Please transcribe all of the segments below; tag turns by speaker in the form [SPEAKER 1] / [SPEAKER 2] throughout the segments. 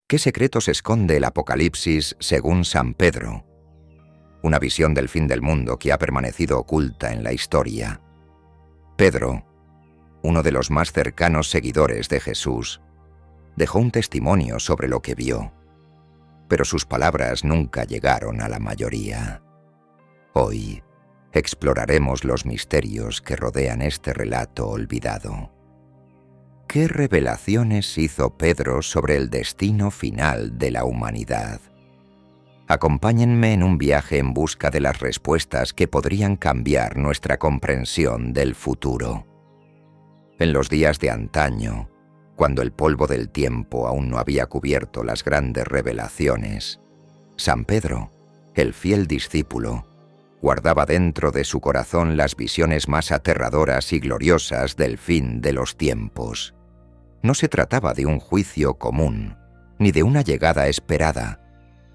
[SPEAKER 1] ¿Qué secretos esconde el Apocalipsis según San Pedro? Una visión del fin del mundo que ha permanecido oculta en la historia. Pedro, uno de los más cercanos seguidores de Jesús, dejó un testimonio sobre lo que vio, pero sus palabras nunca llegaron a la mayoría. Hoy exploraremos los misterios que rodean este relato olvidado. ¿Qué revelaciones hizo Pedro sobre el destino final de la humanidad? Acompáñenme en un viaje en busca de las respuestas que podrían cambiar nuestra comprensión del futuro. En los días de antaño, cuando el polvo del tiempo aún no había cubierto las grandes revelaciones, San Pedro, el fiel discípulo, guardaba dentro de su corazón las visiones más aterradoras y gloriosas del fin de los tiempos. No se trataba de un juicio común, ni de una llegada esperada,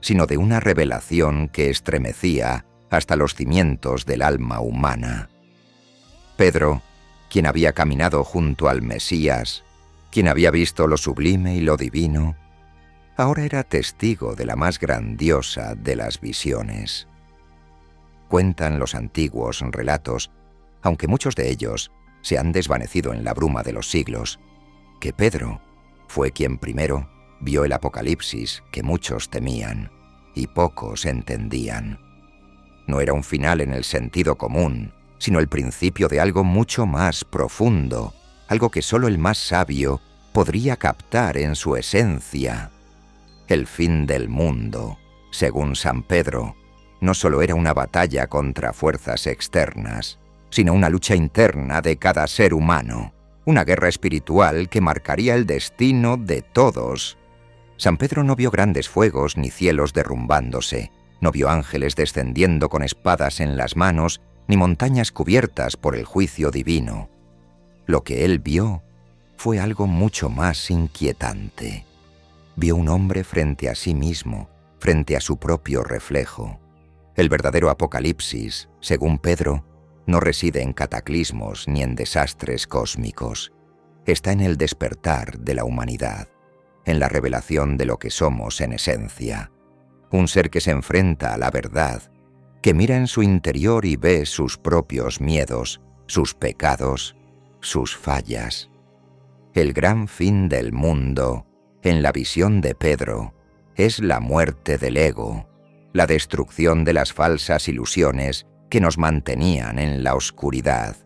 [SPEAKER 1] sino de una revelación que estremecía hasta los cimientos del alma humana. Pedro, quien había caminado junto al Mesías, quien había visto lo sublime y lo divino, ahora era testigo de la más grandiosa de las visiones. Cuentan los antiguos relatos, aunque muchos de ellos se han desvanecido en la bruma de los siglos, que Pedro fue quien primero vio el Apocalipsis que muchos temían y pocos entendían. No era un final en el sentido común, sino el principio de algo mucho más profundo, algo que solo el más sabio podría captar en su esencia. El fin del mundo, según San Pedro, no solo era una batalla contra fuerzas externas, sino una lucha interna de cada ser humano, una guerra espiritual que marcaría el destino de todos. San Pedro no vio grandes fuegos ni cielos derrumbándose, no vio ángeles descendiendo con espadas en las manos, ni montañas cubiertas por el juicio divino. Lo que él vio fue algo mucho más inquietante. Vio un hombre frente a sí mismo, frente a su propio reflejo. El verdadero Apocalipsis, según Pedro, no reside en cataclismos ni en desastres cósmicos. Está en el despertar de la humanidad, en la revelación de lo que somos en esencia. Un ser que se enfrenta a la verdad, que mira en su interior y ve sus propios miedos, sus pecados, sus fallas. El gran fin del mundo, en la visión de Pedro, es la muerte del ego, la destrucción de las falsas ilusiones que nos mantenían en la oscuridad.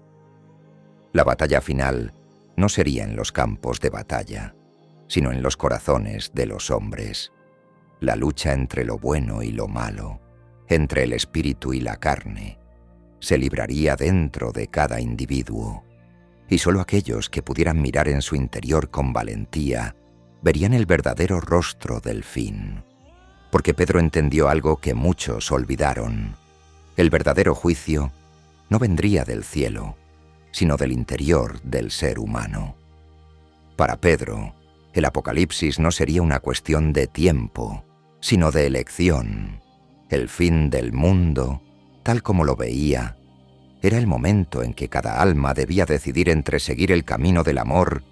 [SPEAKER 1] La batalla final no sería en los campos de batalla, sino en los corazones de los hombres. La lucha entre lo bueno y lo malo, entre el espíritu y la carne, se libraría dentro de cada individuo, y solo aquellos que pudieran mirar en su interior con valentía verían el verdadero rostro del fin. Porque Pedro entendió algo que muchos olvidaron. El verdadero juicio no vendría del cielo, sino del interior del ser humano. Para Pedro, el Apocalipsis no sería una cuestión de tiempo, sino de elección. El fin del mundo, tal como lo veía, era el momento en que cada alma debía decidir entre seguir el camino del amor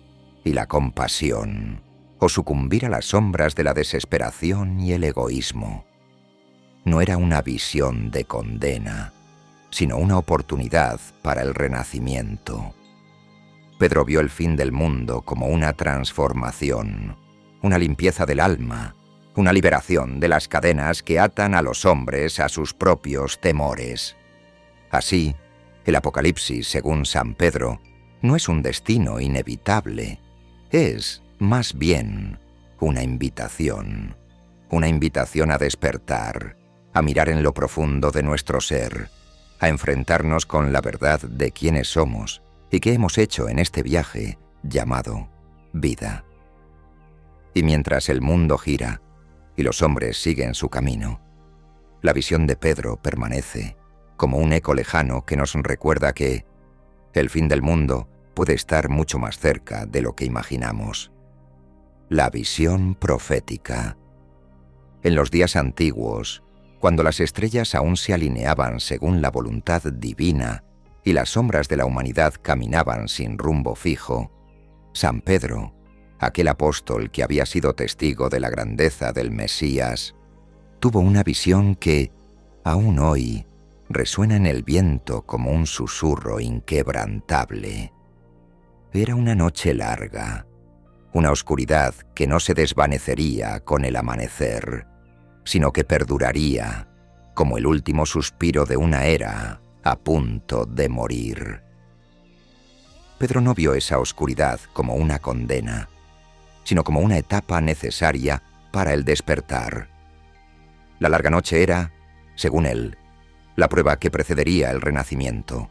[SPEAKER 1] y la compasión, o sucumbir a las sombras de la desesperación y el egoísmo. No era una visión de condena, sino una oportunidad para el renacimiento. Pedro vio el fin del mundo como una transformación, una limpieza del alma, una liberación de las cadenas que atan a los hombres a sus propios temores. Así, el Apocalipsis, según San Pedro, no es un destino inevitable, es, más bien, una invitación a despertar, a mirar en lo profundo de nuestro ser, a enfrentarnos con la verdad de quiénes somos y qué hemos hecho en este viaje llamado vida. Y mientras el mundo gira y los hombres siguen su camino, la visión de Pedro permanece como un eco lejano que nos recuerda que el fin del mundo puede estar mucho más cerca de lo que imaginamos. La visión profética. En los días antiguos, cuando las estrellas aún se alineaban según la voluntad divina y las sombras de la humanidad caminaban sin rumbo fijo, San Pedro, aquel apóstol que había sido testigo de la grandeza del Mesías, tuvo una visión que, aún hoy, resuena en el viento como un susurro inquebrantable. Era una noche larga, una oscuridad que no se desvanecería con el amanecer, sino que perduraría como el último suspiro de una era a punto de morir. Pedro no vio esa oscuridad como una condena, sino como una etapa necesaria para el despertar. La larga noche era, según él, la prueba que precedería el renacimiento.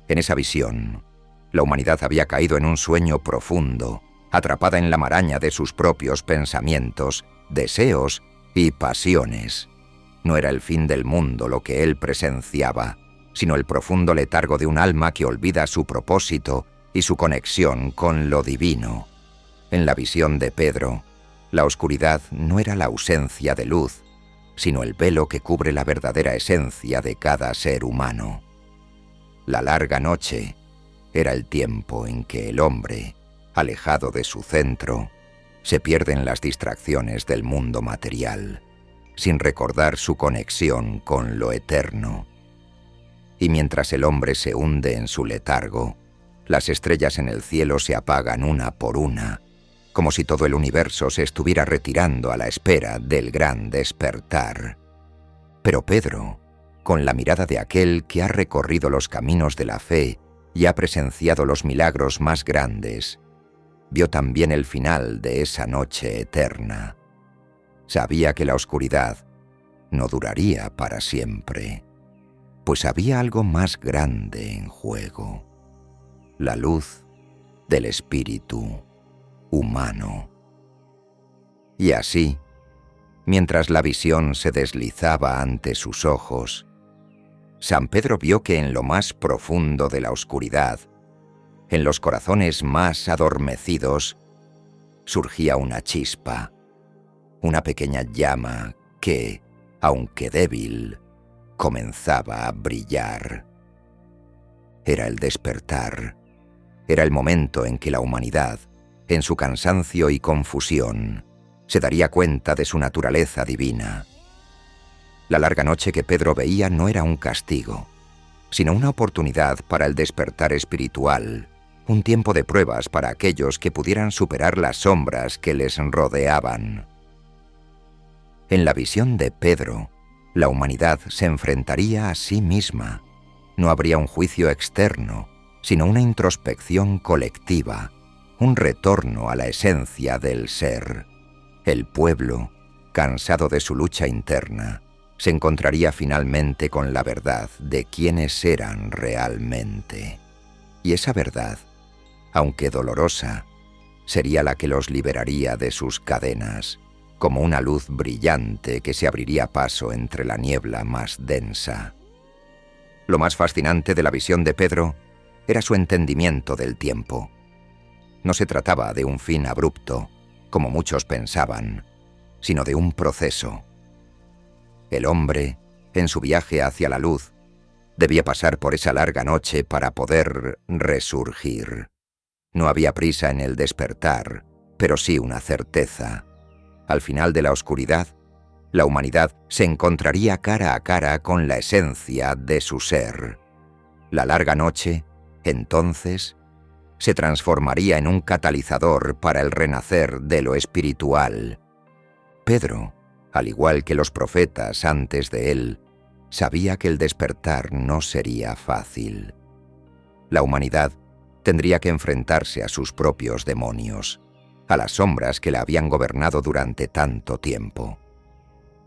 [SPEAKER 1] En esa visión, la humanidad había caído en un sueño profundo, atrapada en la maraña de sus propios pensamientos, deseos y pasiones. No era el fin del mundo lo que él presenciaba, sino el profundo letargo de un alma que olvida su propósito y su conexión con lo divino. En la visión de Pedro, la oscuridad no era la ausencia de luz, sino el velo que cubre la verdadera esencia de cada ser humano. La larga noche era el tiempo en que el hombre, alejado de su centro, se pierde en las distracciones del mundo material, sin recordar su conexión con lo eterno. Y mientras el hombre se hunde en su letargo, las estrellas en el cielo se apagan una por una, como si todo el universo se estuviera retirando a la espera del gran despertar. Pero Pedro, con la mirada de aquel que ha recorrido los caminos de la fe y ha presenciado los milagros más grandes, vio también el final de esa noche eterna. Sabía que la oscuridad no duraría para siempre, pues había algo más grande en juego: la luz del espíritu humano. Y así, mientras la visión se deslizaba ante sus ojos, San Pedro vio que en lo más profundo de la oscuridad, en los corazones más adormecidos, surgía una chispa, una pequeña llama que, aunque débil, comenzaba a brillar. Era el despertar, era el momento en que la humanidad, en su cansancio y confusión, se daría cuenta de su naturaleza divina. La larga noche que Pedro veía no era un castigo, sino una oportunidad para el despertar espiritual, un tiempo de pruebas para aquellos que pudieran superar las sombras que les rodeaban. En la visión de Pedro, la humanidad se enfrentaría a sí misma. No habría un juicio externo, sino una introspección colectiva, un retorno a la esencia del ser. El pueblo, cansado de su lucha interna, se encontraría finalmente con la verdad de quiénes eran realmente. Y esa verdad, aunque dolorosa, sería la que los liberaría de sus cadenas, como una luz brillante que se abriría paso entre la niebla más densa. Lo más fascinante de la visión de Pedro era su entendimiento del tiempo. No se trataba de un fin abrupto, como muchos pensaban, sino de un proceso. El hombre, en su viaje hacia la luz, debía pasar por esa larga noche para poder resurgir. No había prisa en el despertar, pero sí una certeza. Al final de la oscuridad, la humanidad se encontraría cara a cara con la esencia de su ser. La larga noche, entonces, se transformaría en un catalizador para el renacer de lo espiritual. Pedro, al igual que los profetas antes de él, sabía que el despertar no sería fácil. La humanidad tendría que enfrentarse a sus propios demonios, a las sombras que la habían gobernado durante tanto tiempo.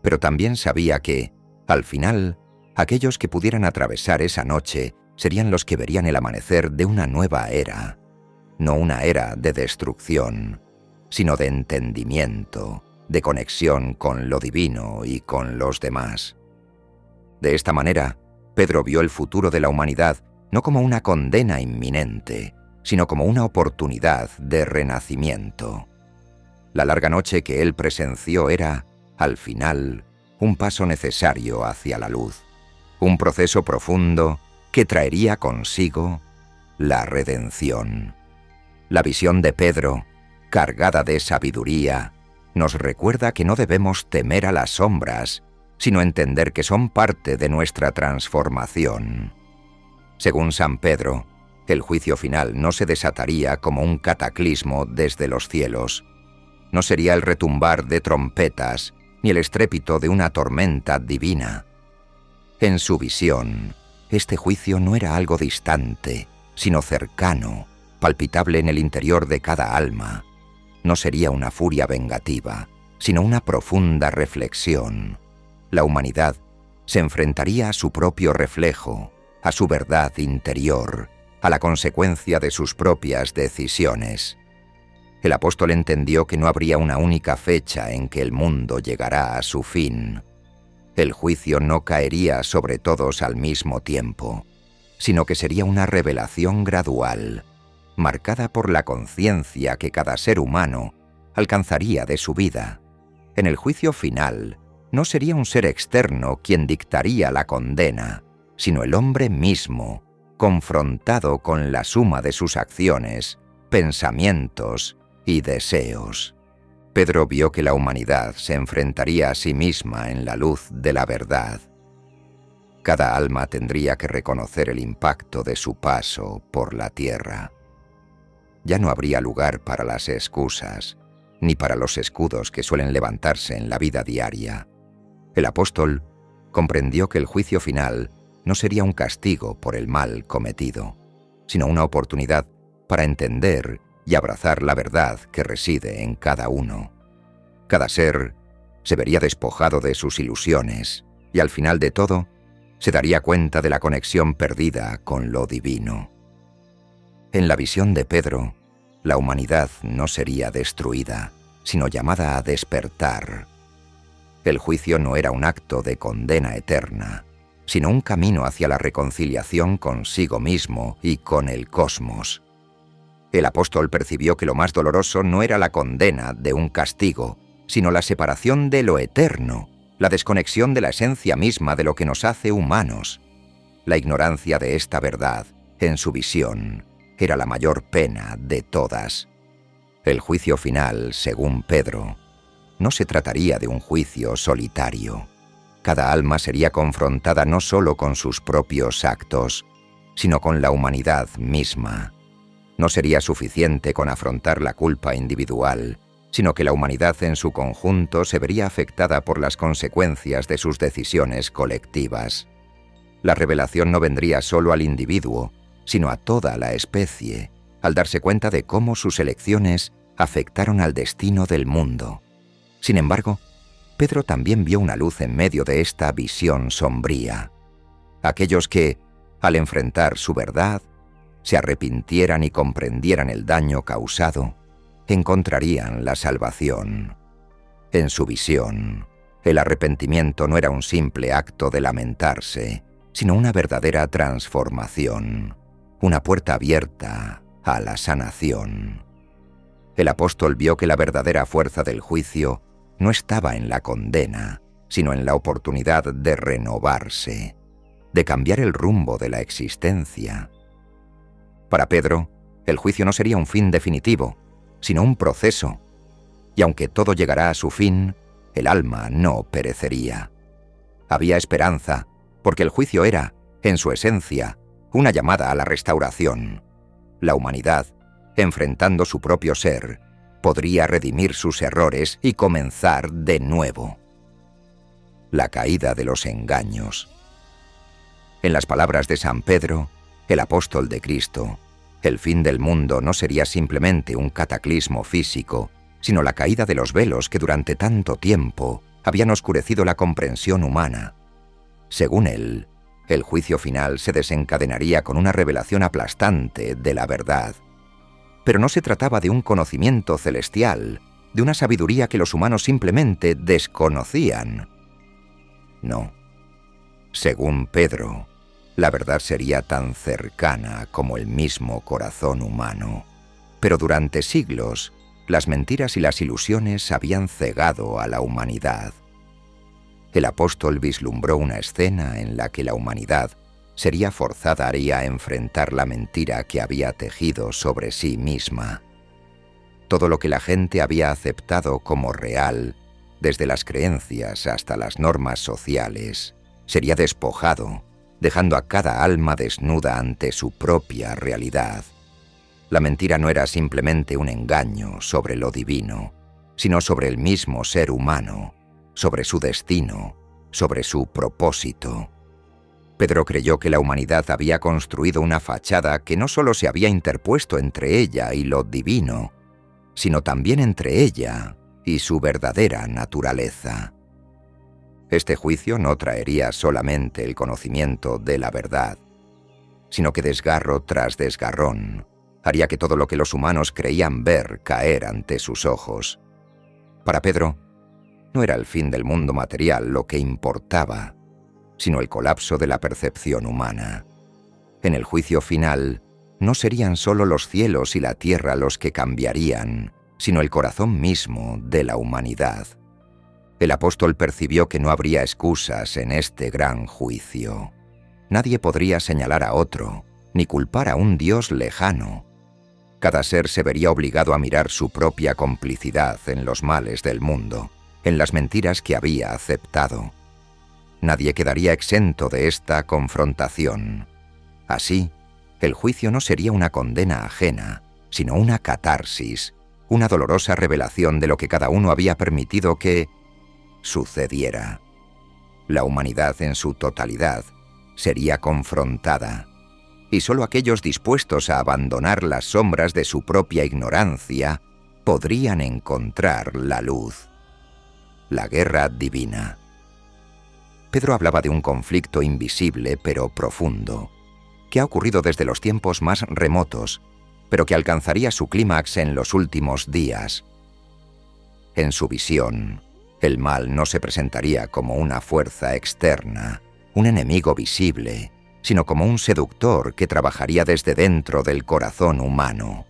[SPEAKER 1] Pero también sabía que, al final, aquellos que pudieran atravesar esa noche serían los que verían el amanecer de una nueva era, no una era de destrucción, sino de entendimiento, de conexión con lo divino y con los demás. De esta manera, Pedro vio el futuro de la humanidad no como una condena inminente, sino como una oportunidad de renacimiento. La larga noche que él presenció era, al final, un paso necesario hacia la luz, un proceso profundo que traería consigo la redención. La visión de Pedro cargada de sabiduría, nos recuerda que no debemos temer a las sombras, sino entender que son parte de nuestra transformación. Según San Pedro, el juicio final no se desataría como un cataclismo desde los cielos. No sería el retumbar de trompetas, ni el estrépito de una tormenta divina. En su visión, este juicio no era algo distante, sino cercano, palpitable en el interior de cada alma. No sería una furia vengativa, sino una profunda reflexión. La humanidad se enfrentaría a su propio reflejo, a su verdad interior, a la consecuencia de sus propias decisiones. El apóstol entendió que no habría una única fecha en que el mundo llegará a su fin. El juicio no caería sobre todos al mismo tiempo, sino que sería una revelación gradual, marcada por la conciencia que cada ser humano alcanzaría de su vida. En el juicio final, no sería un ser externo quien dictaría la condena, sino el hombre mismo, confrontado con la suma de sus acciones, pensamientos y deseos. Pedro vio que la humanidad se enfrentaría a sí misma en la luz de la verdad. Cada alma tendría que reconocer el impacto de su paso por la tierra. Ya no habría lugar para las excusas, ni para los escudos que suelen levantarse en la vida diaria. El apóstol comprendió que el juicio final no sería un castigo por el mal cometido, sino una oportunidad para entender y abrazar la verdad que reside en cada uno. Cada ser se vería despojado de sus ilusiones y al final de todo se daría cuenta de la conexión perdida con lo divino. En la visión de Pedro, la humanidad no sería destruida, sino llamada a despertar. El juicio no era un acto de condena eterna, sino un camino hacia la reconciliación consigo mismo y con el cosmos. El apóstol percibió que lo más doloroso no era la condena de un castigo, sino la separación de lo eterno, la desconexión de la esencia misma de lo que nos hace humanos. La ignorancia de esta verdad, en su visión, era la mayor pena de todas. El juicio final, según Pedro, no se trataría de un juicio solitario. Cada alma sería confrontada no solo con sus propios actos, sino con la humanidad misma. No sería suficiente con afrontar la culpa individual, sino que la humanidad en su conjunto se vería afectada por las consecuencias de sus decisiones colectivas. La revelación no vendría solo al individuo, sino a toda la especie, al darse cuenta de cómo sus elecciones afectaron al destino del mundo. Sin embargo, Pedro también vio una luz en medio de esta visión sombría. Aquellos que, al enfrentar su verdad, se arrepintieran y comprendieran el daño causado, encontrarían la salvación. En su visión, el arrepentimiento no era un simple acto de lamentarse, sino una verdadera transformación, una puerta abierta a la sanación. El apóstol vio que la verdadera fuerza del juicio no estaba en la condena, sino en la oportunidad de renovarse, de cambiar el rumbo de la existencia. Para Pedro, el juicio no sería un fin definitivo, sino un proceso, y aunque todo llegará a su fin, el alma no perecería. Había esperanza, porque el juicio era, en su esencia, una llamada a la restauración. La humanidad, enfrentando su propio ser, podría redimir sus errores y comenzar de nuevo. La caída de los engaños. En las palabras de San Pedro, el apóstol de Cristo, el fin del mundo no sería simplemente un cataclismo físico, sino la caída de los velos que durante tanto tiempo habían oscurecido la comprensión humana. Según él, el juicio final se desencadenaría con una revelación aplastante de la verdad. Pero no se trataba de un conocimiento celestial, de una sabiduría que los humanos simplemente desconocían. No. Según Pedro, la verdad sería tan cercana como el mismo corazón humano. Pero durante siglos, las mentiras y las ilusiones habían cegado a la humanidad. El apóstol vislumbró una escena en la que la humanidad sería forzada a enfrentar la mentira que había tejido sobre sí misma. Todo lo que la gente había aceptado como real, desde las creencias hasta las normas sociales, sería despojado, dejando a cada alma desnuda ante su propia realidad. La mentira no era simplemente un engaño sobre lo divino, sino sobre el mismo ser humano, sobre su destino, sobre su propósito. Pedro creyó que la humanidad había construido una fachada que no solo se había interpuesto entre ella y lo divino, sino también entre ella y su verdadera naturaleza. Este juicio no traería solamente el conocimiento de la verdad, sino que desgarro tras desgarrón haría que todo lo que los humanos creían ver caer ante sus ojos. Para Pedro, no era el fin del mundo material lo que importaba, sino el colapso de la percepción humana. En el juicio final, no serían solo los cielos y la tierra los que cambiarían, sino el corazón mismo de la humanidad. El apóstol percibió que no habría excusas en este gran juicio. Nadie podría señalar a otro, ni culpar a un Dios lejano. Cada ser se vería obligado a mirar su propia complicidad en los males del mundo, en las mentiras que había aceptado. Nadie quedaría exento de esta confrontación. Así, el juicio no sería una condena ajena, sino una catarsis, una dolorosa revelación de lo que cada uno había permitido que sucediera. La humanidad en su totalidad sería confrontada, y solo aquellos dispuestos a abandonar las sombras de su propia ignorancia podrían encontrar la luz. La guerra divina. Pedro hablaba de un conflicto invisible pero profundo, que ha ocurrido desde los tiempos más remotos, pero que alcanzaría su clímax en los últimos días. En su visión, el mal no se presentaría como una fuerza externa, un enemigo visible, sino como un seductor que trabajaría desde dentro del corazón humano.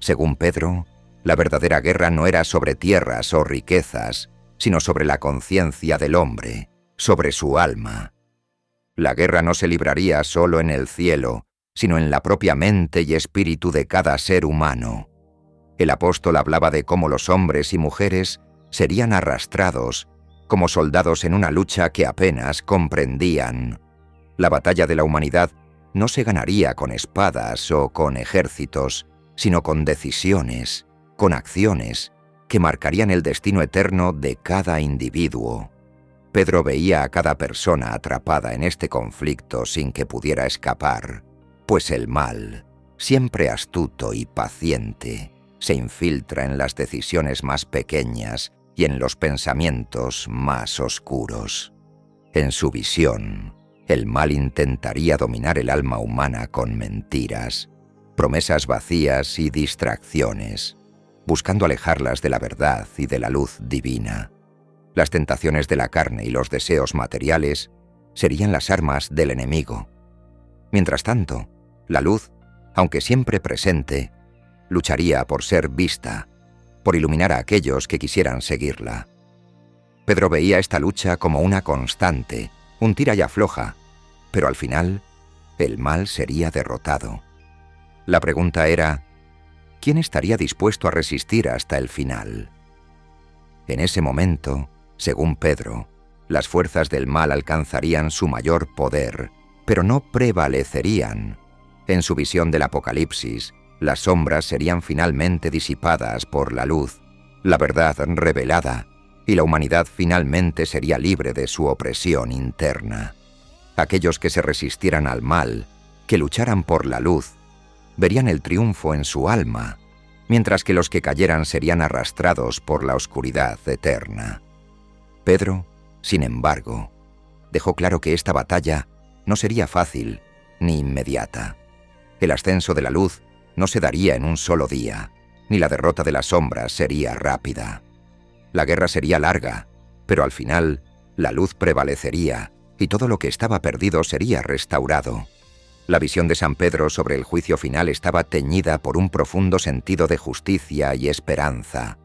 [SPEAKER 1] Según Pedro, la verdadera guerra no era sobre tierras o riquezas, sino sobre la conciencia del hombre, sobre su alma. La guerra no se libraría solo en el cielo, sino en la propia mente y espíritu de cada ser humano. El apóstol hablaba de cómo los hombres y mujeres serían arrastrados, como soldados en una lucha que apenas comprendían. La batalla de la humanidad no se ganaría con espadas o con ejércitos, sino con decisiones, con acciones, que marcarían el destino eterno de cada individuo. Pedro veía a cada persona atrapada en este conflicto sin que pudiera escapar, pues el mal, siempre astuto y paciente, se infiltra en las decisiones más pequeñas y en los pensamientos más oscuros. En su visión, el mal intentaría dominar el alma humana con mentiras, promesas vacías y distracciones, buscando alejarlas de la verdad y de la luz divina. Las tentaciones de la carne y los deseos materiales serían las armas del enemigo. Mientras tanto, la luz, aunque siempre presente, lucharía por ser vista, por iluminar a aquellos que quisieran seguirla. Pedro veía esta lucha como una constante, un tira y afloja, pero al final, el mal sería derrotado. La pregunta era, ¿quién estaría dispuesto a resistir hasta el final? En ese momento, según Pedro, las fuerzas del mal alcanzarían su mayor poder, pero no prevalecerían. En su visión del Apocalipsis, las sombras serían finalmente disipadas por la luz, la verdad revelada, y la humanidad finalmente sería libre de su opresión interna. Aquellos que se resistieran al mal, que lucharan por la luz, verían el triunfo en su alma, mientras que los que cayeran serían arrastrados por la oscuridad eterna. Pedro, sin embargo, dejó claro que esta batalla no sería fácil ni inmediata. El ascenso de la luz no se daría en un solo día, ni la derrota de las sombras sería rápida. La guerra sería larga, pero al final la luz prevalecería y todo lo que estaba perdido sería restaurado. La visión de San Pedro sobre el juicio final estaba teñida por un profundo sentido de justicia y esperanza.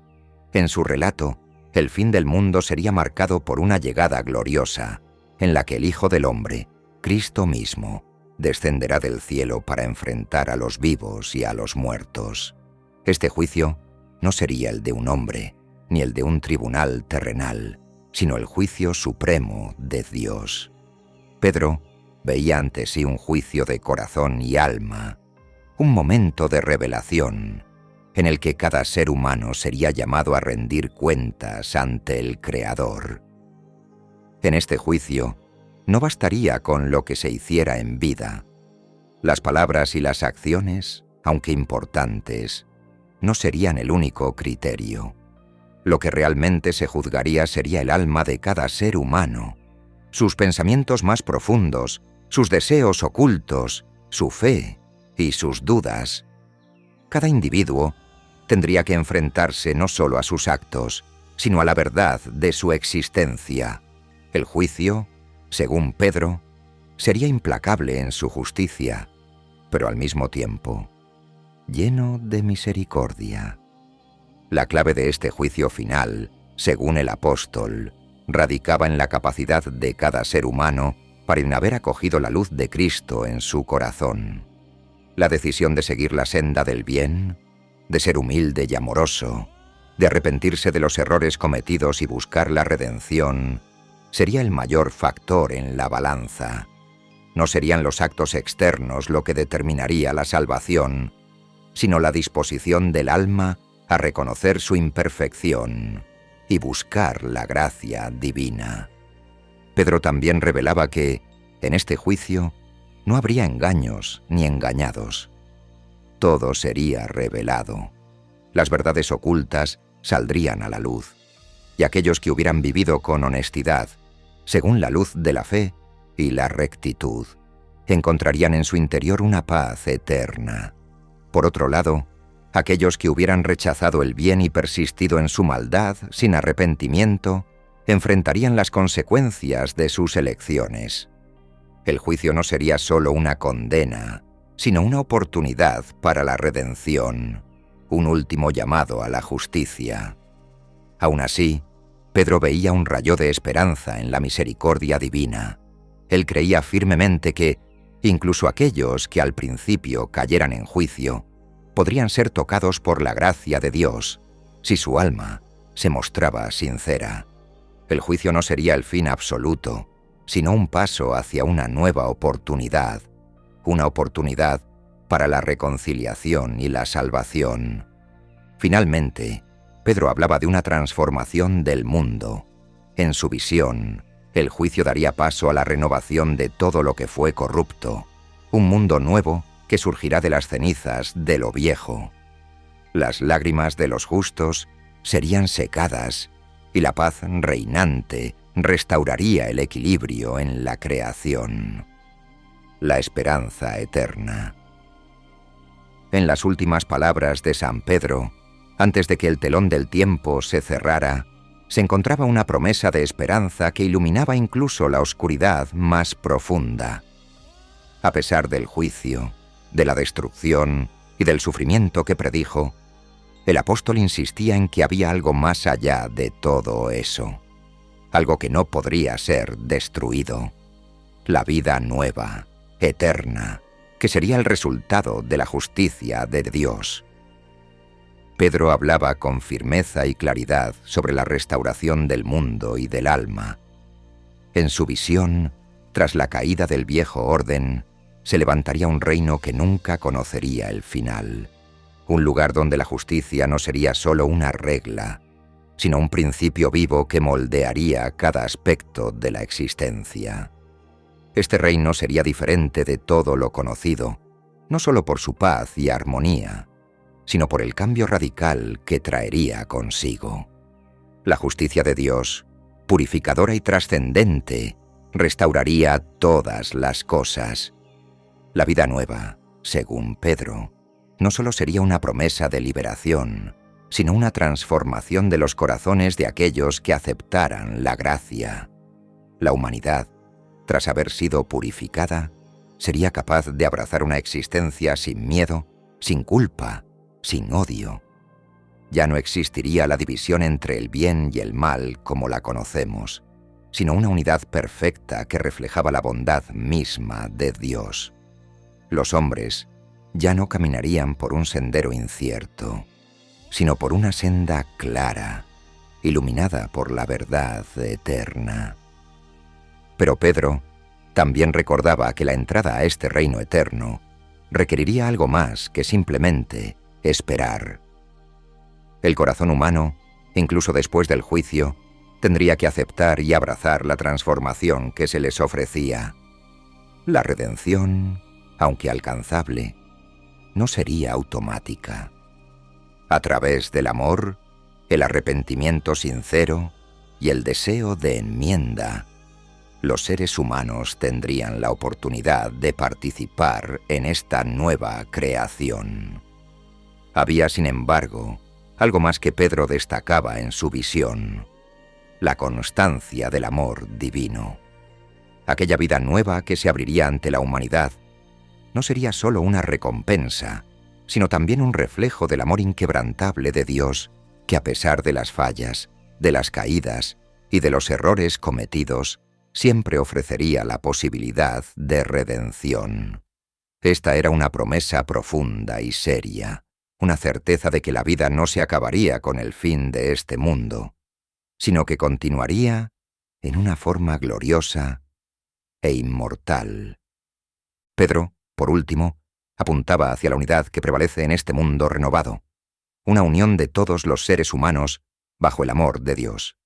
[SPEAKER 1] En su relato, el fin del mundo sería marcado por una llegada gloriosa, en la que el Hijo del Hombre, Cristo mismo, descenderá del cielo para enfrentar a los vivos y a los muertos. Este juicio no sería el de un hombre, ni el de un tribunal terrenal, sino el juicio supremo de Dios. Pedro veía ante sí un juicio de corazón y alma, un momento de revelación, en el que cada ser humano sería llamado a rendir cuentas ante el Creador. En este juicio, no bastaría con lo que se hiciera en vida. Las palabras y las acciones, aunque importantes, no serían el único criterio. Lo que realmente se juzgaría sería el alma de cada ser humano, sus pensamientos más profundos, sus deseos ocultos, su fe y sus dudas. Cada individuo tendría que enfrentarse no solo a sus actos, sino a la verdad de su existencia. El juicio, según Pedro, sería implacable en su justicia, pero al mismo tiempo lleno de misericordia. La clave de este juicio final, según el apóstol, radicaba en la capacidad de cada ser humano para haber acogido la luz de Cristo en su corazón. La decisión de seguir la senda del bien, de ser humilde y amoroso, de arrepentirse de los errores cometidos y buscar la redención, sería el mayor factor en la balanza. No serían los actos externos lo que determinaría la salvación, sino la disposición del alma a reconocer su imperfección y buscar la gracia divina. Pedro también revelaba que, en este juicio, no habría engaños ni engañados. Todo sería revelado. Las verdades ocultas saldrían a la luz, y aquellos que hubieran vivido con honestidad, según la luz de la fe y la rectitud, encontrarían en su interior una paz eterna. Por otro lado, aquellos que hubieran rechazado el bien y persistido en su maldad sin arrepentimiento, enfrentarían las consecuencias de sus elecciones. El juicio no sería solo una condena, sino una oportunidad para la redención, un último llamado a la justicia. Aún así, Pedro veía un rayo de esperanza en la misericordia divina. Él creía firmemente que, incluso aquellos que al principio cayeran en juicio, podrían ser tocados por la gracia de Dios, si su alma se mostraba sincera. El juicio no sería el fin absoluto, sino un paso hacia una nueva oportunidad, una oportunidad para la reconciliación y la salvación. Finalmente, Pedro hablaba de una transformación del mundo. En su visión, el juicio daría paso a la renovación de todo lo que fue corrupto, un mundo nuevo que surgirá de las cenizas de lo viejo. Las lágrimas de los justos serían secadas y la paz reinante restauraría el equilibrio en la creación. La esperanza eterna. En las últimas palabras de San Pedro, antes de que el telón del tiempo se cerrara, se encontraba una promesa de esperanza que iluminaba incluso la oscuridad más profunda. A pesar del juicio, de la destrucción y del sufrimiento que predijo, el apóstol insistía en que había algo más allá de todo eso, algo que no podría ser destruido, la vida nueva, eterna, que sería el resultado de la justicia de Dios. Pedro hablaba con firmeza y claridad sobre la restauración del mundo y del alma. En su visión, tras la caída del viejo orden, se levantaría un reino que nunca conocería el final, un lugar donde la justicia no sería solo una regla, sino un principio vivo que moldearía cada aspecto de la existencia. Este reino sería diferente de todo lo conocido, no solo por su paz y armonía, sino por el cambio radical que traería consigo. La justicia de Dios, purificadora y trascendente, restauraría todas las cosas. La vida nueva, según Pedro, no solo sería una promesa de liberación, sino una transformación de los corazones de aquellos que aceptaran la gracia. La humanidad, tras haber sido purificada, sería capaz de abrazar una existencia sin miedo, sin culpa, sin odio. Ya no existiría la división entre el bien y el mal como la conocemos, sino una unidad perfecta que reflejaba la bondad misma de Dios. Los hombres ya no caminarían por un sendero incierto. sino por una senda clara, iluminada por la verdad eterna. Pero Pedro también recordaba que la entrada a este reino eterno requeriría algo más que simplemente esperar. El corazón humano, incluso después del juicio, tendría que aceptar y abrazar la transformación que se les ofrecía. La redención, aunque alcanzable, no sería automática. A través del amor, el arrepentimiento sincero y el deseo de enmienda, los seres humanos tendrían la oportunidad de participar en esta nueva creación. Había, sin embargo, algo más que Pedro destacaba en su visión: la constancia del amor divino. Aquella vida nueva que se abriría ante la humanidad no sería solo una recompensa, sino también un reflejo del amor inquebrantable de Dios, que a pesar de las fallas, de las caídas y de los errores cometidos, siempre ofrecería la posibilidad de redención. Esta era una promesa profunda y seria, una certeza de que la vida no se acabaría con el fin de este mundo, sino que continuaría en una forma gloriosa e inmortal. Pedro, por último, apuntaba hacia la unidad que prevalece en este mundo renovado, una unión de todos los seres humanos bajo el amor de Dios.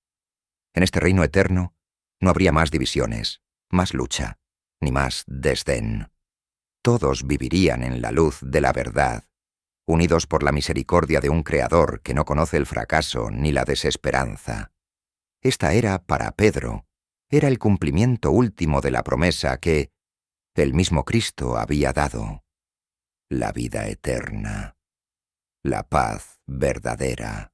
[SPEAKER 1] En este reino eterno no habría más divisiones, más lucha, ni más desdén. Todos vivirían en la luz de la verdad, unidos por la misericordia de un Creador que no conoce el fracaso ni la desesperanza. Esta era, para Pedro, era el cumplimiento último de la promesa que el mismo Cristo había dado: la vida eterna, la paz verdadera.